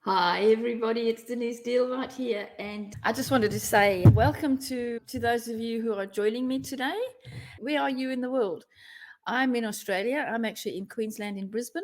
Hi everybody, it's Denise Deal right here, and I just wanted to say welcome to those of you who are joining me today. Where are you in the world? I'm in Australia. I'm actually in Queensland, in Brisbane.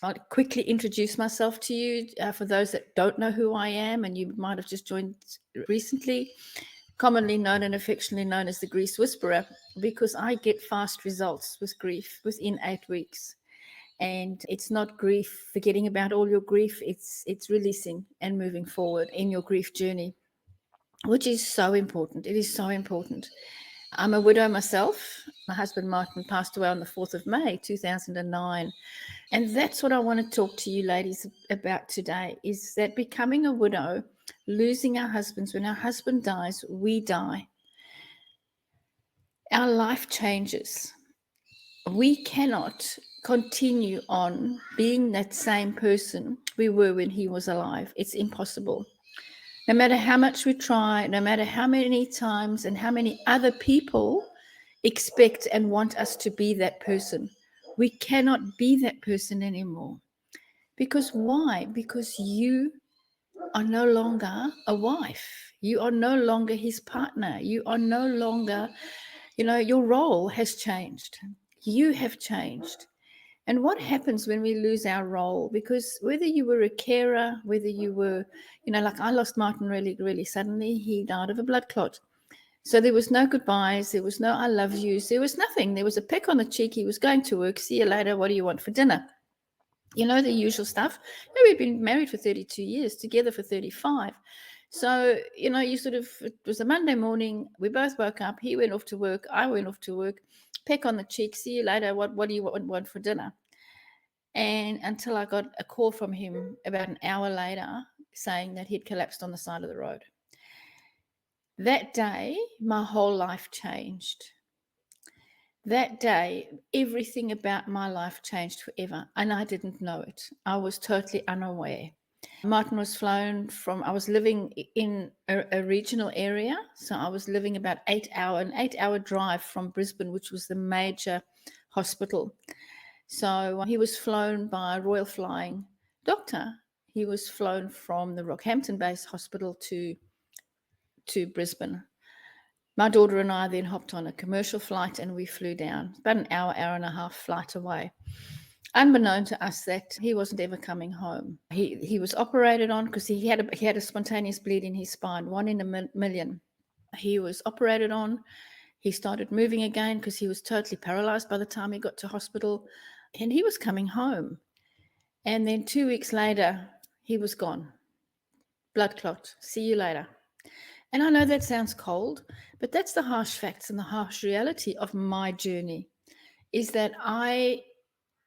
I'll quickly introduce myself to you for those that don't know who I am, and you might have just joined recently. Commonly known and affectionately known as the Grief Whisperer, because I get fast results with grief within 8 weeks. And it's not grief, forgetting about all your grief. It's releasing and moving forward in your grief journey, which is so important. It is so important. I'm a widow myself. My husband Martin passed away on the 4th of May 2009. And that's what I want to talk to you ladies about today, is that becoming a widow, losing our husbands, when our husband dies, we die. Our life changes. We cannot continue on being that same person we were when he was alive. It's impossible. No matter how much we try, no matter how many times and how many other people expect and want us to be that person, we cannot be that person anymore. Because why? Because you are no longer a wife. You are no longer his partner. You are no longer, your role has changed. You have changed. And what happens when we lose our role? Because whether you were a carer, whether you were, like I lost Martin really, really suddenly, he died of a blood clot. So there was no goodbyes, there was no I love yous, there was nothing. There was a peck on the cheek. He was going to work. See you later. What do you want for dinner? The usual stuff. We've been married for 32 years, together for 35. So, it was a Monday morning. We both woke up. He went off to work. I went off to work. Peck on the cheek. See you later. What do you want for dinner? And until I got a call from him about an hour later saying that he'd collapsed on the side of the road. That day, my whole life changed. That day, everything about my life changed forever, and I didn't know it. I was totally unaware. Martin was flown from, I was living in a regional area, so I was living about an 8 hour drive from Brisbane, which was the major hospital. So he was flown by a Royal Flying Doctor. He was flown from the Rockhampton-based hospital to Brisbane. My daughter and I then hopped on a commercial flight and we flew down, about an hour and a half flight away. Unbeknown to us that he wasn't ever coming home. He was operated on because he had a spontaneous bleed in his spine, 1 in a million. He was operated on. He started moving again because he was totally paralyzed by the time he got to hospital, and he was coming home. And then 2 weeks later, he was gone. Blood clot. See you later. And I know that sounds cold, but that's the harsh facts and the harsh reality of my journey, is that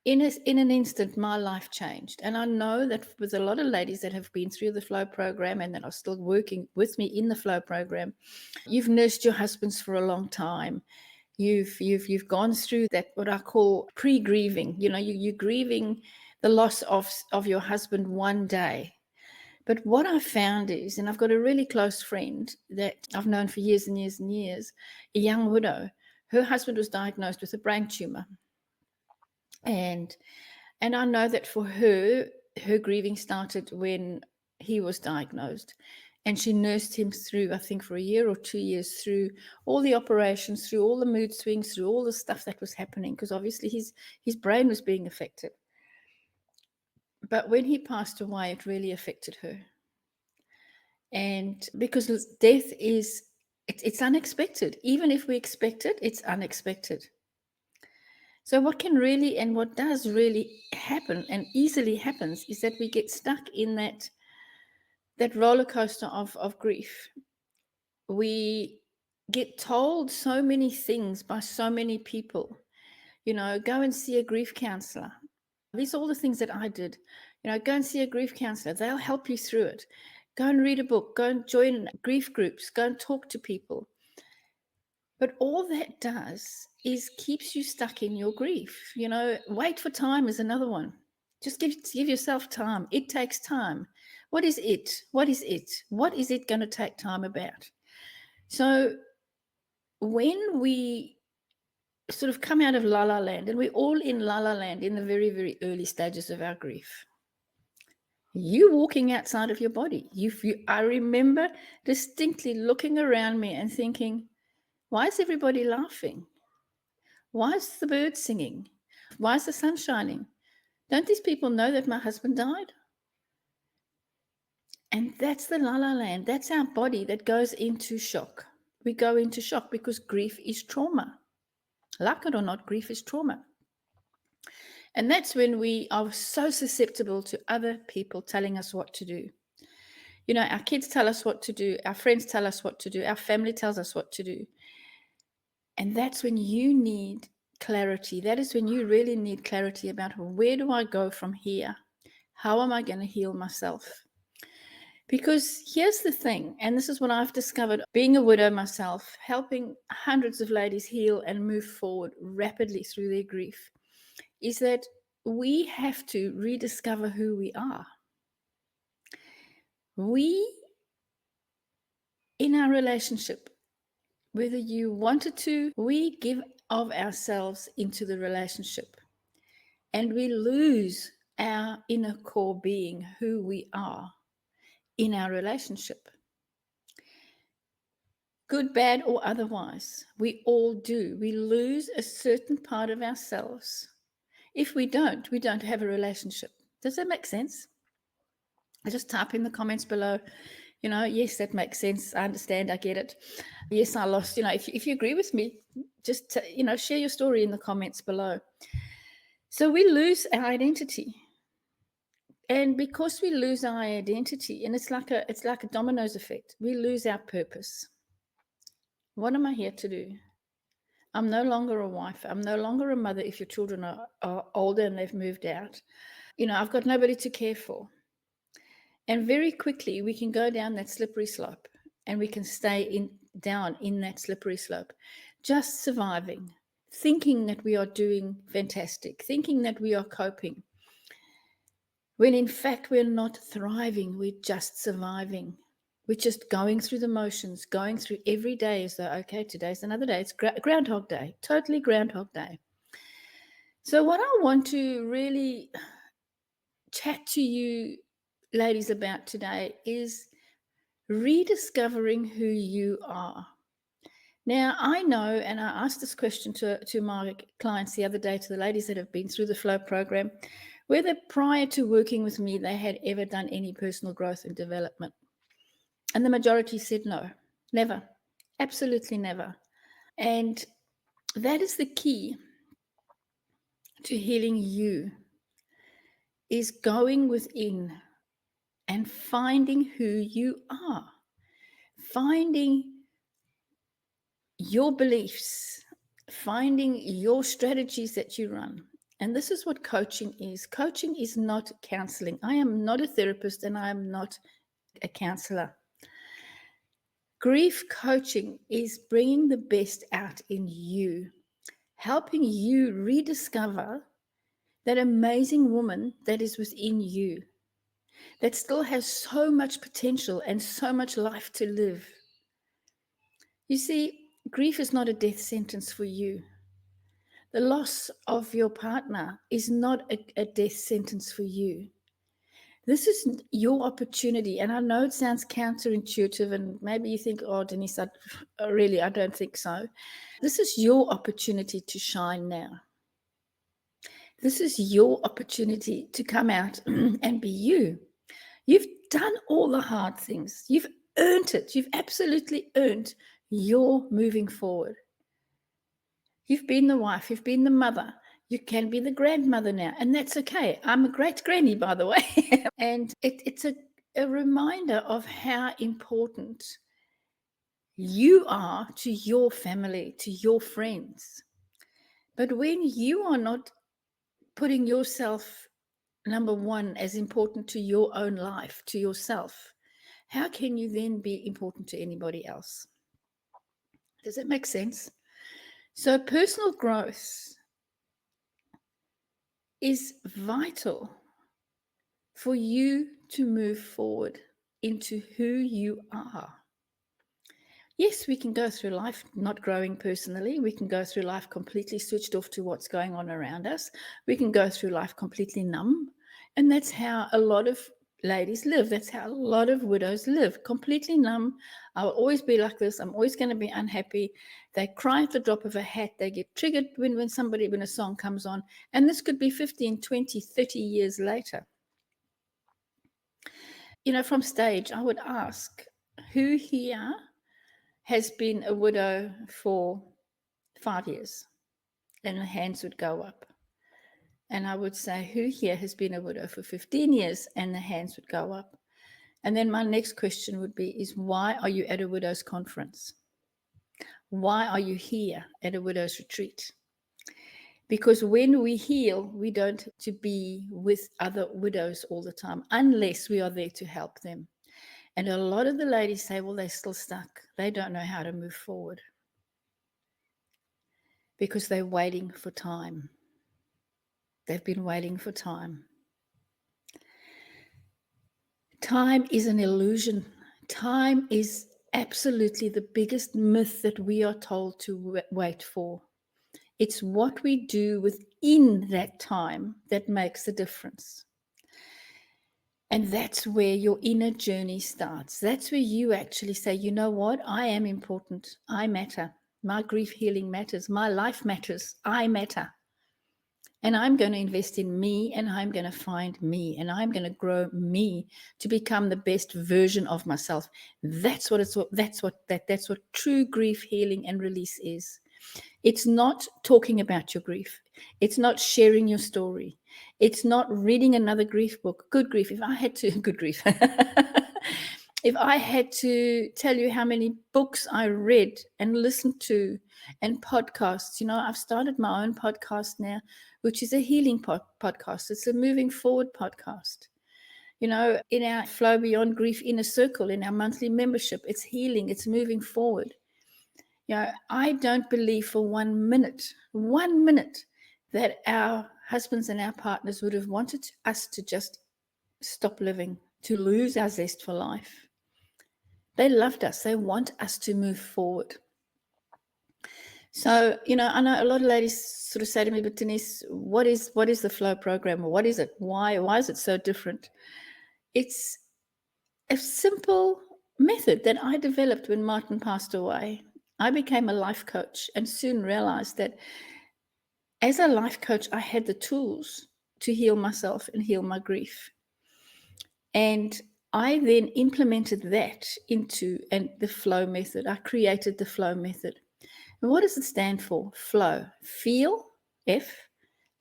in an instant, my life changed. And I know that with a lot of ladies that have been through the flow program and that are still working with me in the flow program, you've nursed your husbands for a long time. You've gone through that, what I call pre-grieving. You're grieving the loss of your husband one day. But what I found is, and I've got a really close friend that I've known for years and years and years, a young widow. Her husband was diagnosed with a brain tumor. And I know that for her grieving started when he was diagnosed. And she nursed him through, I think, for a year or 2 years, through all the operations, through all the mood swings, through all the stuff that was happening, because obviously his brain was being affected. But when he passed away, it really affected her. And because death it's unexpected. Even if we expect it, it's unexpected. So what can really, and what does really happen and easily happens, is that we get stuck in that roller coaster of grief. We get told so many things by so many people. Go and see a grief counselor. These are all the things that I did. Go and see a grief counselor. They'll help you through it. Go and read a book. Go and join grief groups. Go and talk to people. But all that does is keeps you stuck in your grief. Wait for time is another one. Just give yourself time. It takes time. What is it? What is it? What is it going to take time about? So when we sort of come out of la la land, and we're all in la la land in the very, very early stages of our grief. You walking outside of your body. I remember distinctly looking around me and thinking, why is everybody laughing? Why is the bird singing? Why is the sun shining? Don't these people know that my husband died? And that's the la la land. That's our body that goes into shock. We go into shock because grief is trauma. Like it or not, grief is trauma. And that's when we are so susceptible to other people telling us what to do. You know, our kids tell us what to do, our friends tell us what to do, our family tells us what to do. And that's when you need clarity. That is when you really need clarity about where do I go from here? How am I going to heal myself? Because here's the thing, and this is what I've discovered being a widow myself, helping hundreds of ladies heal and move forward rapidly through their grief, is that we have to rediscover who we are. We, in our relationship, whether you wanted to, we give of ourselves into the relationship and we lose our inner core being, who we are in our relationship. Good, bad, or otherwise, we all do. We lose a certain part of ourselves. If we don't have a relationship. Does that make sense? I just type in the comments below, yes, that makes sense. I understand. I get it. Yes, I lost, if you agree with me, just, share your story in the comments below. So we lose our identity. And because we lose our identity, and it's like a dominoes effect, we lose our purpose. What am I here to do? I'm no longer a wife. I'm no longer a mother if your children are older and they've moved out. I've got nobody to care for. And very quickly, we can go down that slippery slope and we can stay down in that slippery slope, just surviving, thinking that we are doing fantastic, thinking that we are coping, when in fact we're not thriving, we're just surviving. We're just going through the motions, going through every day as though, okay, today's another day. It's Groundhog Day, totally Groundhog Day. So what I want to really chat to you ladies about today is rediscovering who you are. Now, I know, and I asked this question to my clients the other day, to the ladies that have been through the Flow program, whether prior to working with me, they had ever done any personal growth and development. And the majority said no, never, absolutely never. And that is the key to healing you, is going within and finding who you are, finding your beliefs, finding your strategies that you run. And this is what coaching is. Coaching is not counseling. I am not a therapist and I am not a counselor. Grief coaching is bringing the best out in you, helping you rediscover that amazing woman that is within you, that still has so much potential and so much life to live. You see, grief is not a death sentence for you. The loss of your partner is not a death sentence for you. This is your opportunity. And I know it sounds counterintuitive, and maybe you think, oh, Denise, I don't think so. This is your opportunity to shine now. This is your opportunity to come out and be you. You've done all the hard things. You've earned it. You've absolutely earned your moving forward. You've been the wife. You've been the mother. You can be the grandmother now, and that's okay. I'm a great granny, by the way. And it's a reminder of how important you are to your family, to your friends. But when you are not putting yourself number one as important to your own life, to yourself, how can you then be important to anybody else? Does that make sense? So personal growth is vital for you to move forward into who you are. Yes, we can go through life not growing personally. We can go through life completely switched off to what's going on around us. We can go through life completely numb. And that's how a lot of ladies live. That's how a lot of widows live, completely numb. I'll always be like this. I'm always going to be unhappy. They cry at the drop of a hat. They get triggered when a song comes on. And this could be 15, 20, 30 years later. From stage, I would ask, who here has been a widow for 5 years? And the hands would go up. And I would say, who here has been a widow for 15 years? And the hands would go up. And then my next question would be, is why are you at a widow's conference? Why are you here at a widow's retreat? Because when we heal, we don't have to be with other widows all the time, unless we are there to help them. And a lot of the ladies say, well, they're still stuck. They don't know how to move forward because they're waiting for time. They've been waiting for time. Time is an illusion. Time is absolutely the biggest myth that we are told to wait for. It's what we do within that time that makes the difference. And that's where your inner journey starts. That's where you actually say, you know what? I am important. I matter. My grief healing matters. My life matters. I matter. And I'm going to invest in me, and I'm going to find me, and I'm going to grow me to become the best version of myself. That's what true grief healing and release is. It's not talking about your grief. It's not sharing your story. It's not reading another grief book. Good grief. If I had to, good grief. If I had to tell you how many books I read and listened to and podcasts, I've started my own podcast now, which is a healing podcast. It's a moving forward podcast. In our Flow Beyond Grief Inner Circle, in our monthly membership, it's healing, it's moving forward. I don't believe for 1 minute, that our husbands and our partners would have wanted us to just stop living, to lose our zest for life. They loved us. They want us to move forward. So, I know a lot of ladies sort of say to me, but Denise, what is the Flow program? Or what is it? Why is it so different? It's a simple method that I developed when Martin passed away. I became a life coach and soon realized that as a life coach, I had the tools to heal myself and heal my grief. And I then implemented that into the flow method. I created the flow method. And what does it stand for? Flow. Feel, F.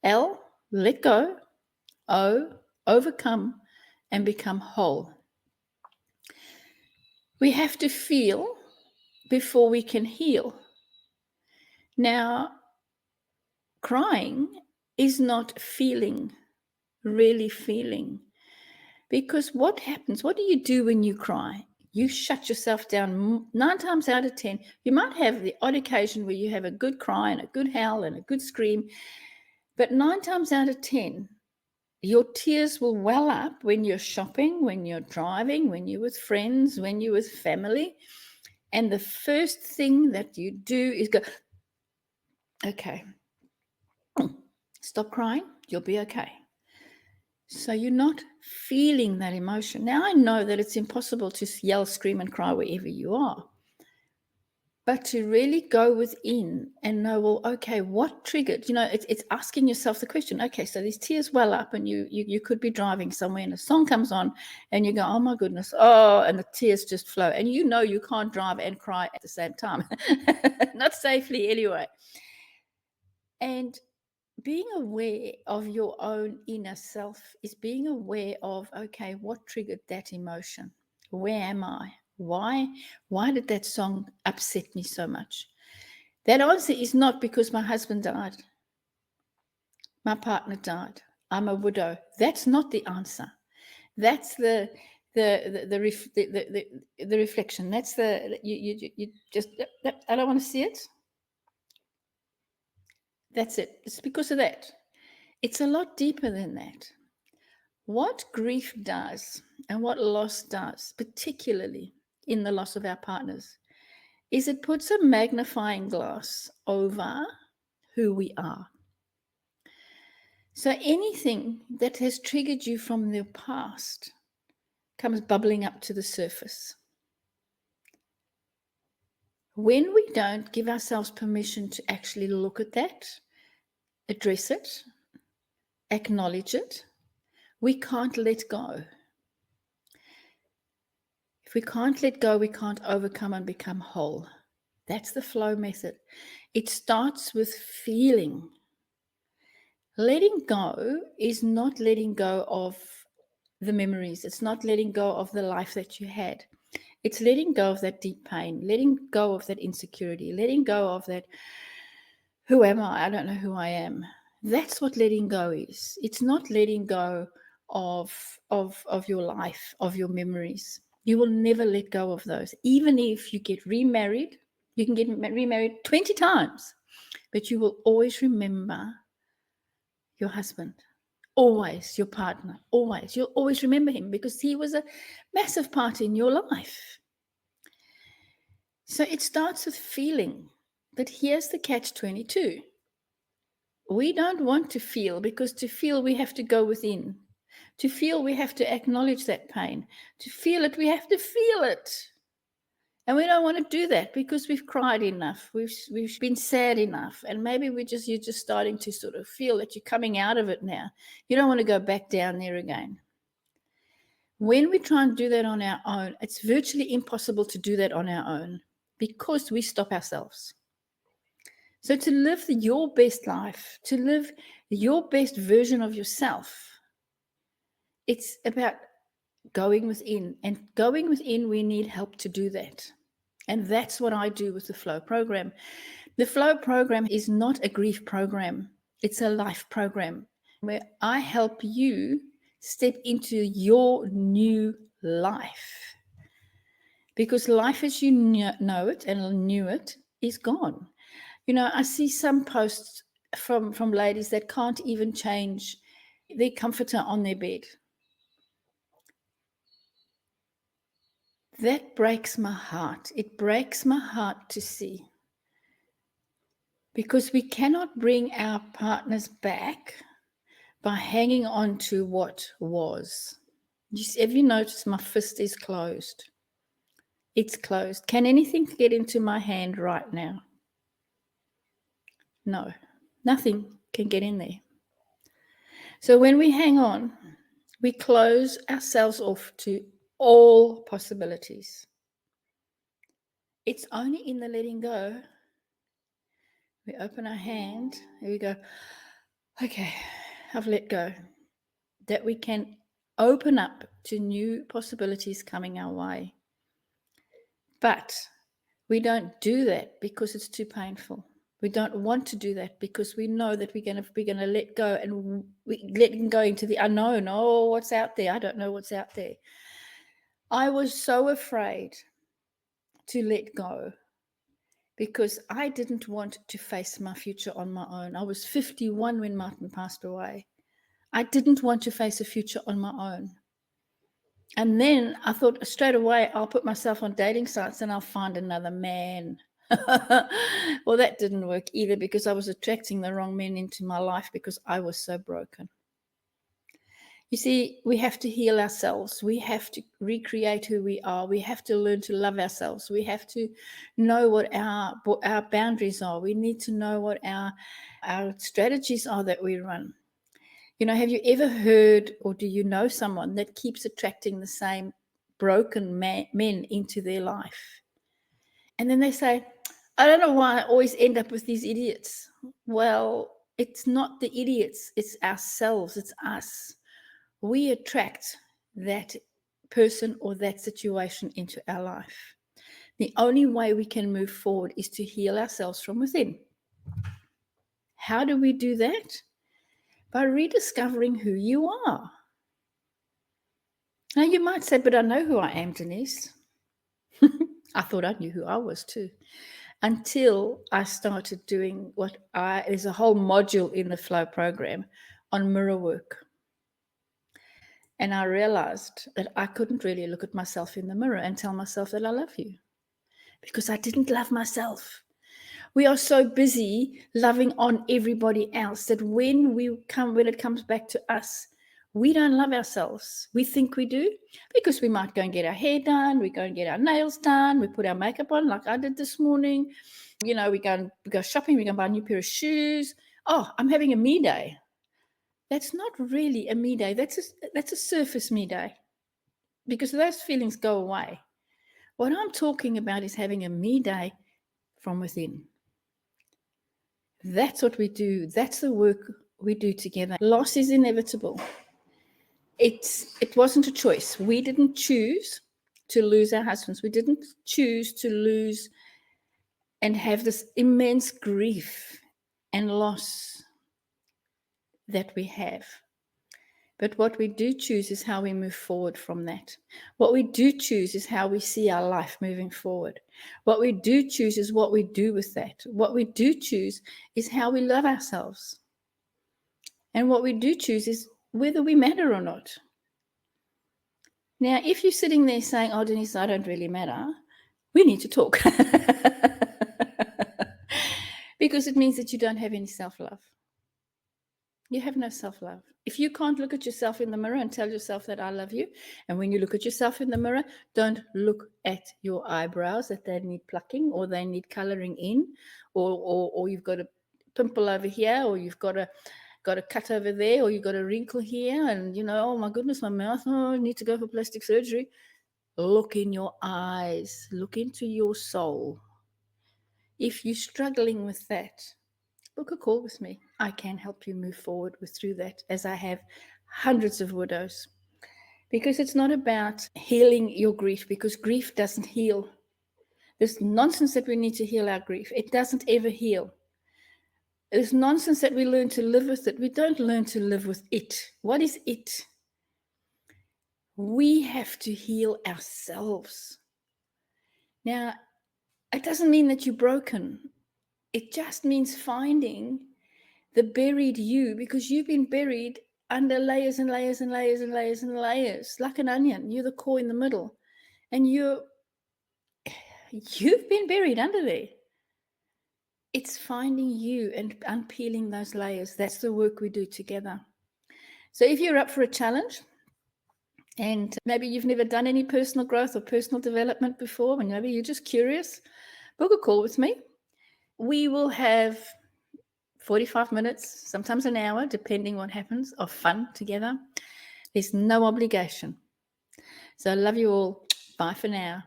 L, let go. O, overcome and become whole. We have to feel before we can heal. Now, crying is not feeling, really feeling. Because what happens? What do you do when you cry? You shut yourself down 9 times out of 10. You might have the odd occasion where you have a good cry and a good howl and a good scream. But 9 times out of 10, your tears will well up when you're shopping, when you're driving, when you're with friends, when you're with family. And the first thing that you do is go, okay, stop crying. You'll be okay. So you're not feeling that emotion. Now, I know that it's impossible to yell, scream, and cry wherever you are. But to really go within and know, well, okay, what triggered? It's asking yourself the question, okay, so these tears well up and you could be driving somewhere and a song comes on and you go, oh my goodness, and the tears just flow. And you can't drive and cry at the same time. Not safely anyway. And being aware of your own inner self is being aware of, okay, what triggered that emotion? Where am I? Why did that song upset me so much? That answer is not because my husband died. My partner died. I'm a widow. That's not the answer. That's the reflection. That's you just, I don't want to see it. That's it. It's because of that. It's a lot deeper than that. What grief does and what loss does, particularly in the loss of our partners, is it puts a magnifying glass over who we are. So anything that has triggered you from the past comes bubbling up to the surface. When we don't give ourselves permission to actually look at that, address it, acknowledge it, we can't let go. If we can't let go, we can't overcome and become whole. That's the flow method. It starts with feeling. Letting go is not letting go of the memories. It's not letting go of the life that you had. It's letting go of that deep pain, letting go of that insecurity, letting go of that, who am I? I don't know who I am. That's what letting go is. It's not letting go of your life, of your memories. You will never let go of those. Even if you get remarried, you can get remarried 20 times, but you will always remember your husband, always your partner, always. You'll always remember him because he was a massive part in your life. So it starts with feeling. But here's the catch-22. We don't want to feel, because to feel we have to go within. To feel we have to acknowledge that pain. To feel it, we have to feel it. And we don't want to do that because we've cried enough. We've been sad enough. And maybe you're just starting to sort of feel that you're coming out of it now. You don't want to go back down there again. When we try and do that on our own, it's virtually impossible to do that on our own because we stop ourselves. So to live your best life, to live your best version of yourself, it's about going within. And going within, we need help to do that. And that's what I do with the Flow program. The Flow program is not a grief program. It's a life program where I help you step into your new life. Because life as you know it and knew it is gone. You know, I see some posts from ladies that can't even change their comforter on their bed. That breaks my heart. It breaks my heart to see. Because we cannot bring our partners back by hanging on to what was. Have you noticed my fist is closed? It's closed. Can anything get into my hand right now? No, nothing can get in there. So when we hang on, we close ourselves off to all possibilities. It's only in the letting go. We open our hand and we go, okay, I've let go. That we can open up to new possibilities coming our way. But we don't do that because it's too painful. We don't want to do that because we know that we're going to let go, and we letting go into the unknown. Oh, what's out there? I don't know what's out there. I was so afraid to let go because I didn't want to face my future on my own. I was 51 when Martin passed away. I didn't want to face a future on my own. And then I thought straight away, I'll put myself on dating sites and I'll find another man. Well, that didn't work either because I was attracting the wrong men into my life because I was so broken. You see, we have to heal ourselves. We have to recreate who we are. We have to learn to love ourselves. We have to know what our boundaries are. We need to know what our strategies are that we run. You know, have you ever heard, or do you know someone that keeps attracting the same broken men into their life? And then they say, I don't know why I always end up with these idiots. Well, it's not the idiots, it's ourselves, it's us. We attract that person or that situation into our life. The only way we can move forward is to heal ourselves from within. How do we do that? By rediscovering who you are. Now you might say, but I know who I am, Denise. I thought I knew who I was too. Until I started doing there's a whole module in the Flow program on mirror work. And I realized that I couldn't really look at myself in the mirror and tell myself that I love you because I didn't love myself. We are so busy loving on everybody else that when it comes back to us, We don't love ourselves. We think we do because we might go and get our hair done, we go and get our nails done, we put our makeup on like I did this morning. We go shopping, we go buy a new pair of shoes. Oh, I'm having a me day. That's not really a me day. That's a surface me day because those feelings go away. What I'm talking about is having a me day from within. That's what we do. That's the work we do together. Loss is inevitable. It wasn't a choice. We didn't choose to lose our husbands. We didn't choose to lose and have this immense grief and loss that we have. But what we do choose is how we move forward from that. What we do choose is how we see our life moving forward. What we do choose is what we do with that. What we do choose is how we love ourselves. And what we do choose is whether we matter or not. Now, if you're sitting there saying, oh, Denise, I don't really matter, we need to talk. Because it means that you don't have any self-love. You have no self-love. If you can't look at yourself in the mirror and tell yourself that I love you, and when you look at yourself in the mirror, don't look at your eyebrows that they need plucking or they need coloring in, or you've got a pimple over here, or you've got a cut over there, or you've got a wrinkle here, and oh my goodness, my mouth, oh, I need to go for plastic surgery. Look in your eyes, look into your soul. If you're struggling with that, book a call with me. I can help you move forward through that, as I have hundreds of widows. Because it's not about healing your grief, because grief doesn't heal. There's nonsense that we need to heal our grief. It doesn't ever heal. There's nonsense that we learn to live with it. We don't learn to live with it. What is it? We have to heal ourselves. Now, it doesn't mean that you're broken. It just means finding the buried you, because you've been buried under layers and layers and layers and layers and layers, like an onion. You're the core in the middle, and you've been buried under there. It's finding you and unpeeling those layers. That's the work we do together. So if you're up for a challenge, and maybe you've never done any personal growth or personal development before, and maybe you're just curious, book a call with me. We will have 45 minutes, sometimes an hour, depending what happens, of fun together. There's no obligation. So I love you all. Bye for now.